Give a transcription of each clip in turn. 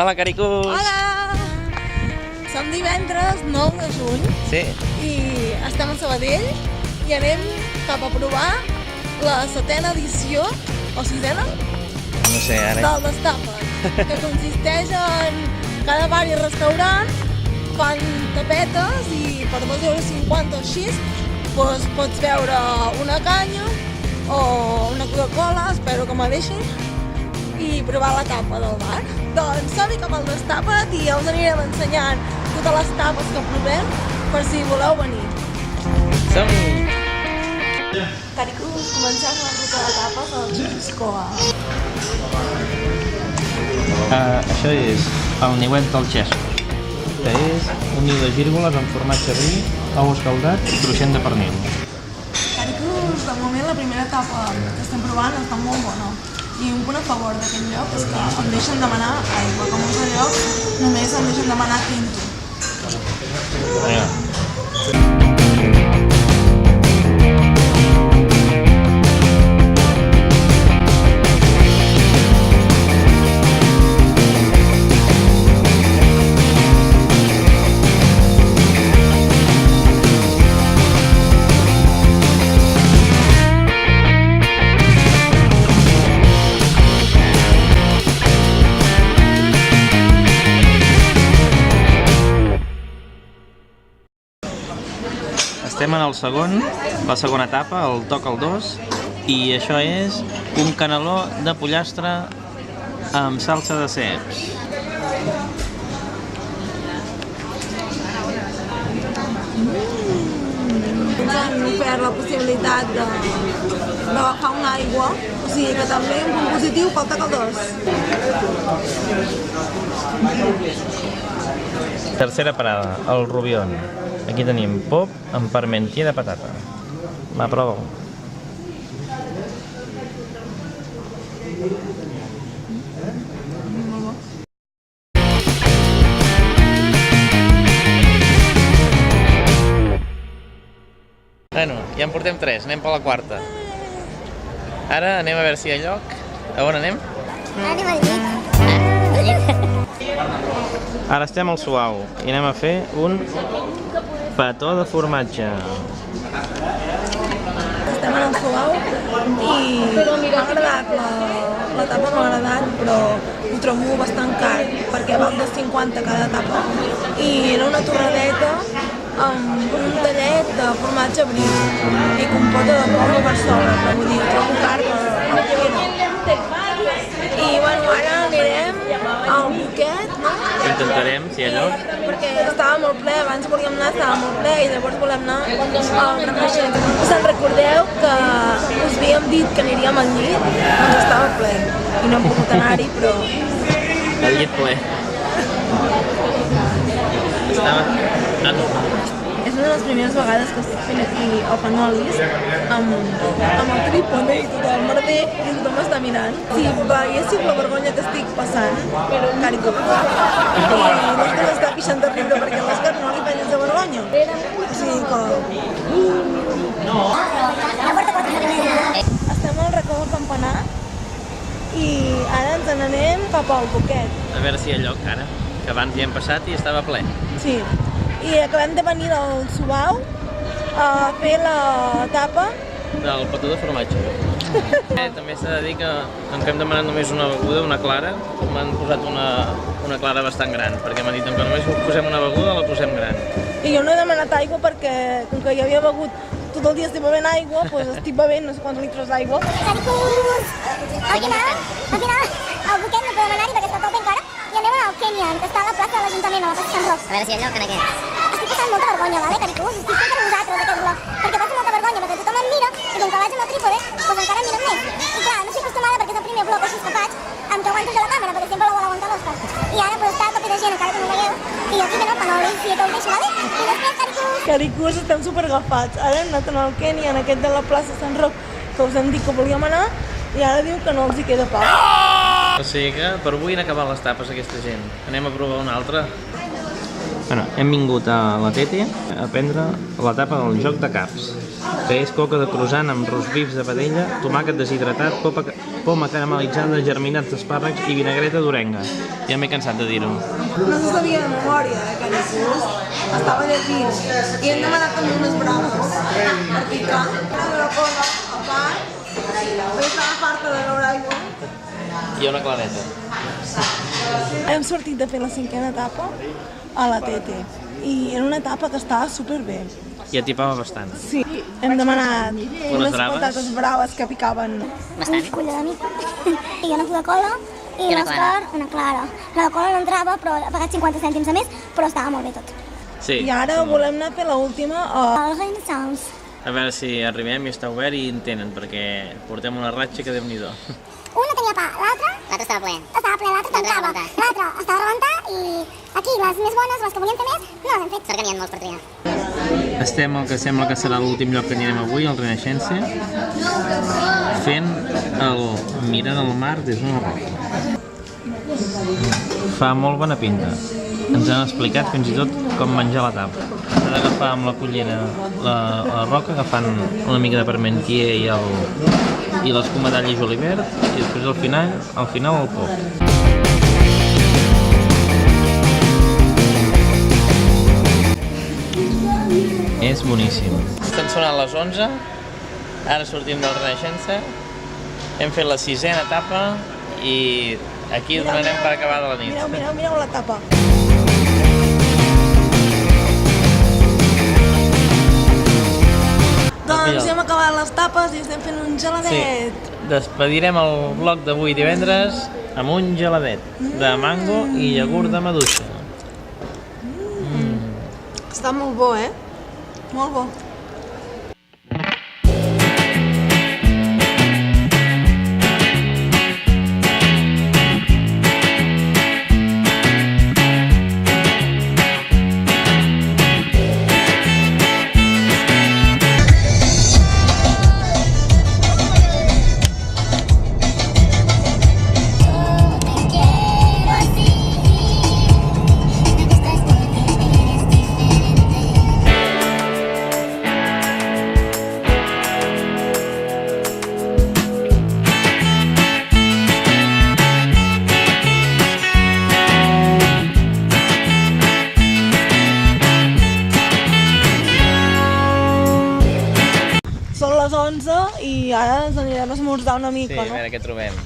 Hola, Caricús! Hola! Som divendres 9 de juny i estem a Sabadell i anem cap a provar la 7a edició, o 6a, No sé, ara... del Destapes, que consisteix en cada bar i restaurant fan tapetes i per 2,50 € o així pots beure una canya o una Coca-Cola, espero que me deixin, i provar la tapa del bar. Doncs som-hi cap al Destapa't i us anirem ensenyant totes les tapes que provem per si voleu venir. Som-hi! Caricús, comencem la ruta de tapes al Xiscoa. Això és el niuet del Xesco, que és un niu de gírgoles amb formatge brie, ou escaldat i cruixent de pernil. Caricús, de moment la primera tapa que estem provant està molt bona. I un punt a favor d'aquest lloc és que em deixen demanar aigua, com a lloc només em deixen demanar tinto. Estem en el segon, la segona etapa, el toc al 2, i això és un caneló de pollastre amb salsa de ceps. Ens han ofert la possibilitat d'agafar una aigua, o sigui que també un punt positiu pel toc al 2. Tercera parada, el Rubión. Aquí tenim pop amb parmentier de patata. Va, prova-ho. Bueno, ja en portem 3, anem per la quarta. Ara anem a veure si hi ha lloc. A on anem? Anem al llit. Ara estem al Suau i anem a fer un petó de formatge. Estem en el Suau i m'ha agradat, la tapa m'ha agradat, però ho trobo bastant car, perquè val 2,50 cada tapa. I era una torradeta amb un tallet de formatge brie i compota de poma per sobre, però vull dir, ho trobo car per el que era. I bueno, ara anirem al Boquet, no? Intentarem, si hi ha lloc. Perquè estava molt ple, abans volíem anar, estava molt ple i llavors volem anar al Renaixent. Se'n recordeu que us havíem dit que aniríem al llit? Doncs estava ple i no hem pogut anar-hi, però... El llit ple. És una de les primeres vegades que estic fent aquí a Fanolis amb el trípode i tot el merder i tothom m'està mirant. Si veiéssiu la vergonya que estic passant, Caricó, i l'Òscar està pixant de riure perquè a l'Òscar no li penyes de vergonya. O sigui que... Estem al racó del campanar i ara ens n'anem cap al Boquet. A veure si hi ha lloc ara, que abans hi hem passat i estava ple. Sí, i acabem de venir del Suau a fer la tapa. Del petó de formatge. També s'ha de dir que com que hem demanat només una beguda, una clara, m'han posat una clara bastant gran, perquè m'han dit que només posem una beguda, la posem gran. I jo no he demanat aigua perquè, com que ja havia begut tot el dia estic bevent aigua, doncs estic bevent no sé quants litres d'aigua. Caricús! Al final, al Boquet no podem anar-hi perquè està tot encara i anem al Kenyan, que està a la plaça de l'Ajuntament, a la plaça Sant Roc. A veure si hi ha lloc en aquest. Estic passant molta vergonya, vale, Caricús? Estic fent per vosaltres aquest vlog, perquè passo molta vergonya, perquè tothom em mira i com que vaig amb el trípode, doncs encara em miren més. I clar, no estic acostumada perquè és el primer vlog així que faig amb que aguanto jo la càmera, perquè sempre la vol aguantar l'Òscar. I ara pues, està a tope de gent, encara que no ho veieu, i jo aquí fent el Fanolis, i que ho deixo, vale? I després, Caricús! Caricús, estem superagafats. Ara hem anat al Kenyan, aquest de la plaça Sant Roc, que us hem dit que volíem anar, i ara diu que no els hi queda pa. O sigui que per avui han acabat les tapes aquesta gent. Anem a provar una altra. Bueno, hem vingut a la Tete a prendre la tapa del joc de caps, que és coca de croissant amb rosbifs de vedella, tomàquet deshidratat, poma caramel·litzada de germinats d'espàrrecs i vinagreta d'orenga. Ja m'he cansat de dir-ho. No se sabia de memòria, aquell gust. Estava lletint. I hem demanat també unes braves per picar. Una cola a part, perquè estava farta de beure aigua. I una clareta. Hem sortit de fer la 5a etapa a la TT. I era una etapa que estava superbé. I atipava bastant. Sí, hem demanat unes braves? patates braves que picaven. Un cull de mi. I una Coca-Cola i l'Òscar una clara. La cola no entrava, però ha pagat 50 cèntims a més, però estava molt bé tot. Sí. I ara volem anar a fer l'última a... El Renaissance. A veure si arribem i està obert i en tenen, perquè portem una ratxa que Déu-n'hi-do. Una tenia pa, l'altre L'altre estava ple. estava ple, l'altre tancava. L'altre estava a rebentar i aquí les més bones, les que volíem fer més, no les hem fet. Sort que n'hi ha molts per triar. Estem al que sembla que serà l'últim lloc que anirem avui, el Renaixença, fent el mirant el mar des d'una roca. Fa molt bona pinta. Ens han explicat fins i tot com menjar la tapa. S'ha d'agafar amb la cullera la roca, agafant una mica de parmentier i l'escuma d'all i julivert, i després al final el pop. És boníssim. Estan sonant les 11, ara sortim del Renaixença, hem fet la 6a etapa i aquí donarem per acabada la nit. Mireu la tapa. Doncs hem acabat les tapes i estem fent un geladet. Despedirem el vlog d'avui divendres amb un geladet de mango i iogurt de maduixa. Està molt bo, Molt bo. Són les 11 i ara ens anirem a esmorzar una Sí, mica, a veure què trobem.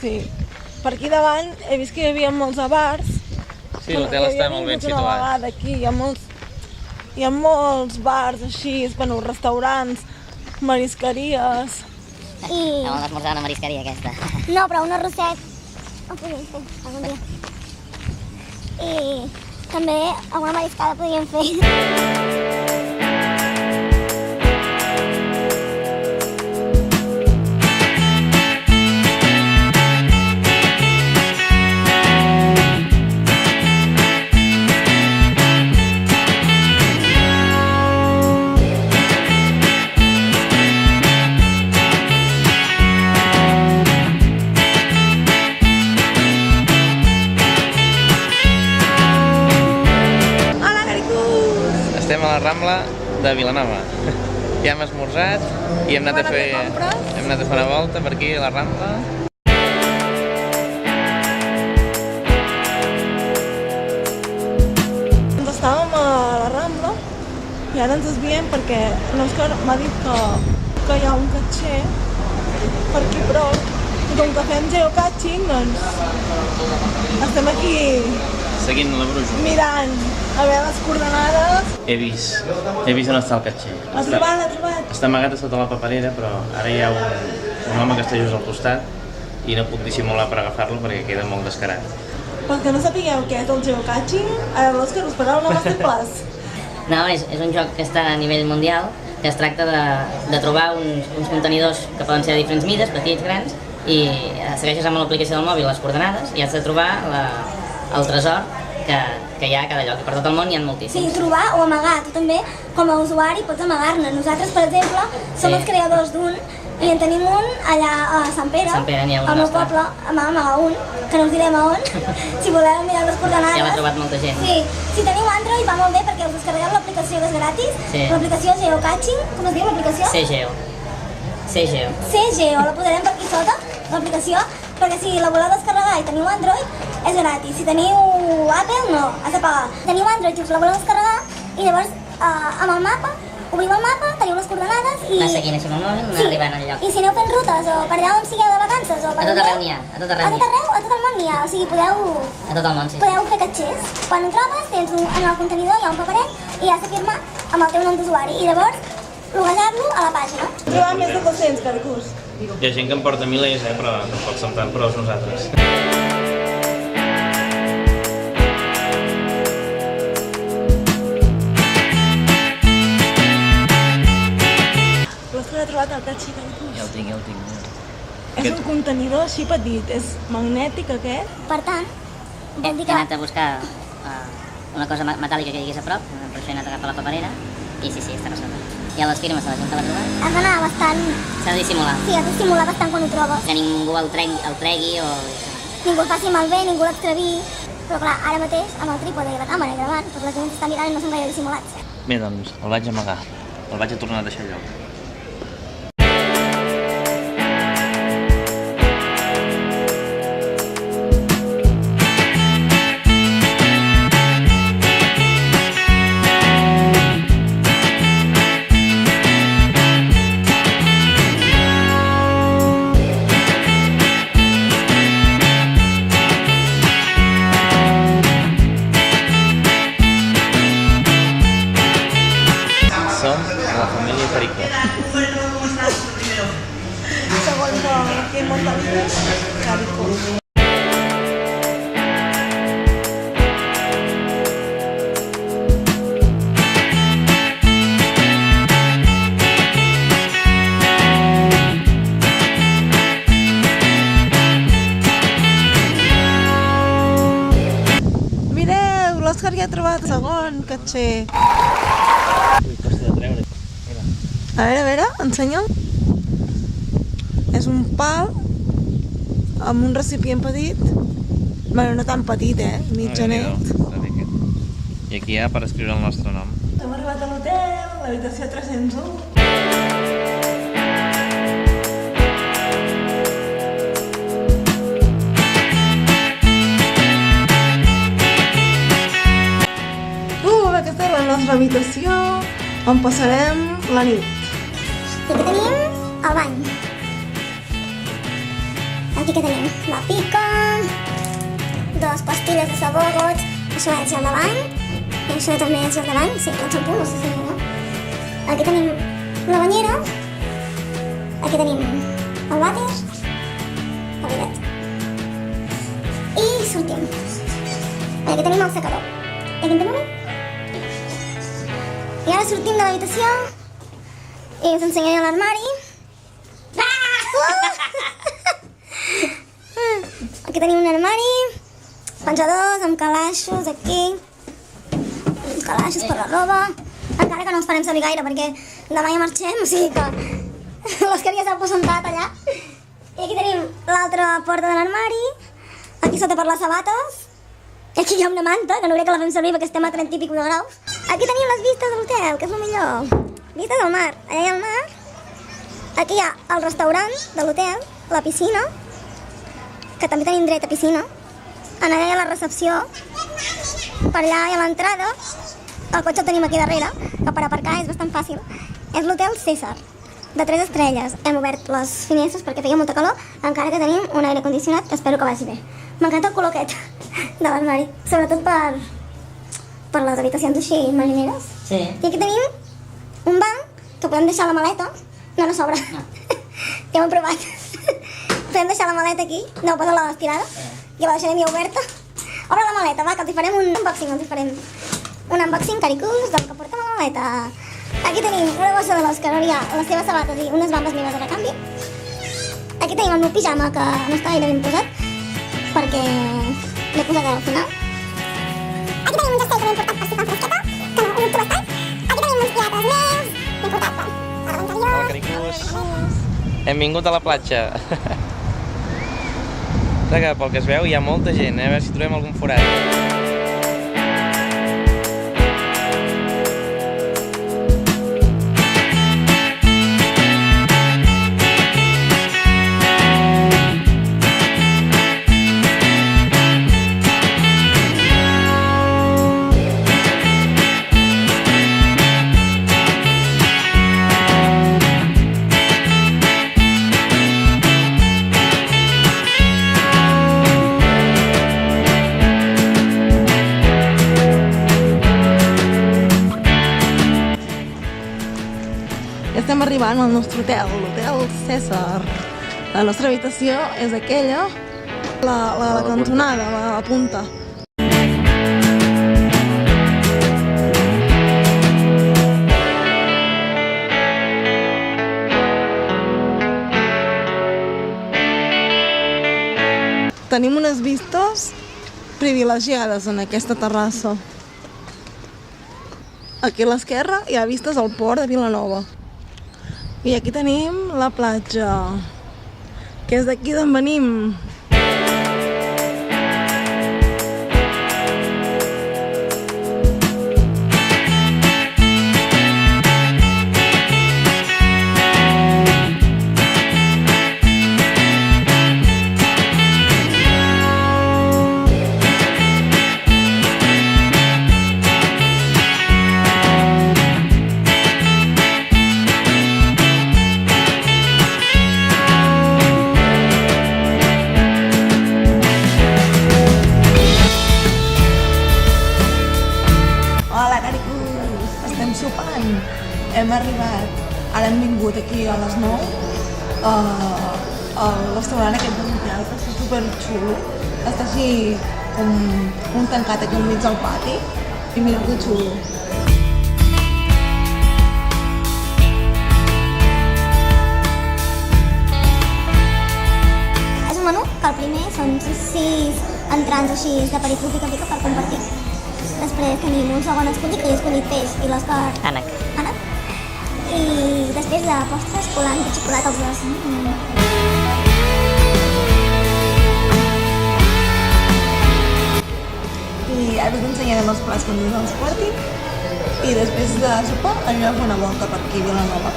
Sí. Per aquí davant he vist que hi havia molts bars. Sí, l'hotel està molt ben situat. Aquí hi ha molts bars així, bueno, restaurants, marisqueries. I... Vam esmorzar una marisqueria aquesta. No, però un arrosset ho podríem fer algun dia. I també alguna mariscada podríem fer. Estem a la Rambla de Vilanova. Ja hem esmorzat i hem anat a fer una volta per aquí a la Rambla. Ens estàvem a la Rambla i ara ens desviem perquè l'Òscar m'ha dit que hi ha un caixer per aquí prop. I com que fem geocaching, doncs estem aquí Seguint la bruja. mirant a veure les coordenades. He vist on està el caixer. L'ha trobat. Està amagat a sota la paperera, però ara hi ha un home que està just al costat i no puc dissimular per agafar-lo perquè queda molt descarat. Pel que no sapigueu què és el geocaching, ara l'Òscar us farà una masterclass. No, és un joc que està a nivell mundial, que es tracta de trobar uns contenidors que poden ser de diferents mides, petits, grans, i segueixes amb l'aplicació del mòbil les coordenades i has de trobar el tresor que hi ha a cada lloc. I per tot el món hi ha Sí, moltíssims. trobar o amagar. Tu també, com a usuari, pots amagar-ne. Nosaltres, per exemple, som els creadors d'un i en tenim un allà a Sant Pere, Sant Pere, n'hi ha un al meu nostre. poble, vam amagar un, que no us direm a on, si voleu mirar les coordenades. Ja l'ha trobat molta gent. Sí, si teniu Android va molt bé perquè us descarregueu l'aplicació que és gratis, Sí. l'aplicació Geocaching, com es diu l'aplicació? CGO. CGO, la posarem per aquí sota, l'aplicació, perquè si la voleu descarregar i teniu Android, és gratis. Si teniu Apple, no, has de pagar. Teniu Android i us la voleu descarregar i llavors amb el mapa, obriu el mapa, teniu les coordenades i... Va seguint així amb el mòbil, anar arribant al lloc. I si aneu fent rutes o per allà on sigueu de vacances o per A tot arreu n'hi ha, a tot arreu a tot arreu, a tot el món n'hi ha, o sigui, podeu A tot el món, sí. fer catxers. Quan ho trobes, en el contenidor hi ha un paperet i has de firmar amb el teu nom d'usuari i llavors loguejar-lo a la pàgina. Trobar més de 200 caricús. Hi ha gent que en porta milers, però tampoc som tan pros nosaltres. L'Òscar ha trobat el catxi caricús. Ja ho tinc. És un contenidor així petit, és magnètic aquest. Per tant, vol dir He que... anat a buscar una cosa metàl·lica que hi hagués a prop, per això he anat a agafar la paperera, i sí, està passant. Hi ha les firmes de la gent que l'ha trobat. Has d'anar bastant... S'ha de dissimular. Sí, has de simular bastant quan ho trobes. Que ningú el tregui o... Ningú el faci malbé, ningú l'extraví. Però clar, ara mateix, amb el trípode i la càmera gravant, tota la gent està mirant i no són gaire dissimulats. Bé, doncs, el vaig amagar. El vaig a tornar a deixar al lloc. Som la família Perico. Segons que munta el caricús. Mireu, l'Òscar ja ha trobat el segon catxer. Ui, costa de treure. Mira. A veure, ensenya'l. És un pal amb un recipient petit. Bueno, no tan petit, mitjanet. I aquí hi ha per escriure el nostre nom. Hem arribat a l'hotel, l'habitació 301. Aquesta és la nostra habitació, on passarem la nit. I aquí tenim el bany. Aquí que tenim la pica, 2 pastilles de sabó goig, això és gel de bany, i això també és gel de bany, sí, el xampú, no sé si no. Aquí tenim la banyera, aquí tenim el vàter, el bidet. I sortim. I aquí tenim el secador. I aquí en tenim un. I ara sortim de l'habitació i us ensenyaré l'armari. Aquí tenim un armari, penjadors amb calaixos aquí, uns calaixos per la roba, encara que no els farem servir gaire perquè demà ja marxem, o sigui que l'Òscar ja s'ha aposentat allà. I aquí tenim l'altra porta de l'armari, aquí sota per les sabates, i aquí hi ha una manta, que no crec que la fem servir perquè estem a 30 i pico de graus. Aquí tenim les vistes de l'hotel, que és el millor. Vistes del mar, allà hi ha el mar. Aquí hi ha el restaurant de l'hotel, la piscina, que també tenim dret a piscina. Allà hi ha la recepció, per allà hi ha l'entrada. El cotxe el tenim aquí darrere, que per aparcar és bastant fàcil. És l'hotel César, de 3 estrelles. Hem obert les finestres perquè feia molta calor, encara que tenim un aire condicionat que espero que vagi bé. M'encanta el color aquest de l'armari, sobretot per les habitacions així marineres. Sí. I aquí tenim un banc que podem deixar la maleta. No s'obre. No. Ja ho hem provat. Podem deixar la maleta aquí, no posa la estirada, i la deixarem ja oberta. Obre la maleta, va, que els hi farem un unboxing, un unboxing caricús del que portem a la maleta. Aquí tenim una bossa de l'Òscar, on hi ha les seves sabates i unes bambes meves de recanvi. Aquí tenim el meu pijama, que no està gaire ben posat, perquè l'he posat al final. Aquí tenim un castell que m'he portat per si fa fresqueta, que no, un bastant. Aquí tenim uns pirates meus, m'he portat per l'interior. Hola, caricús. Hem vingut a la platja. Que pel que es veu hi ha molta gent, a veure si trobem algun forat. arribant al nostre hotel, l'Hotel Cèsar. La nostra habitació és aquella, la cantonada, la punta. Tenim unes vistes privilegiades en aquesta terrassa. Aquí a l'esquerra hi ha vistes al port de Vilanova. I aquí tenim la platja, que és d'aquí d'on venim. Hem arribat, ara hem vingut aquí a les 9 al restaurant aquest de l'hotel, que està superxulo. Està així com un tancat aquí enmig del pati i mira que xulo. És un menú que el primer són 6 entrants així d'aperitiu pica-pica per compartir. Després tenim un segon escollit, que jo he escollit peix i l'Òscar Ànec. I després de postres, colant i xocolata als dos. I ara us ensenyarem els plats quan ens els portin i després de sopar anirem a fer una volta per aquí a Vilanova.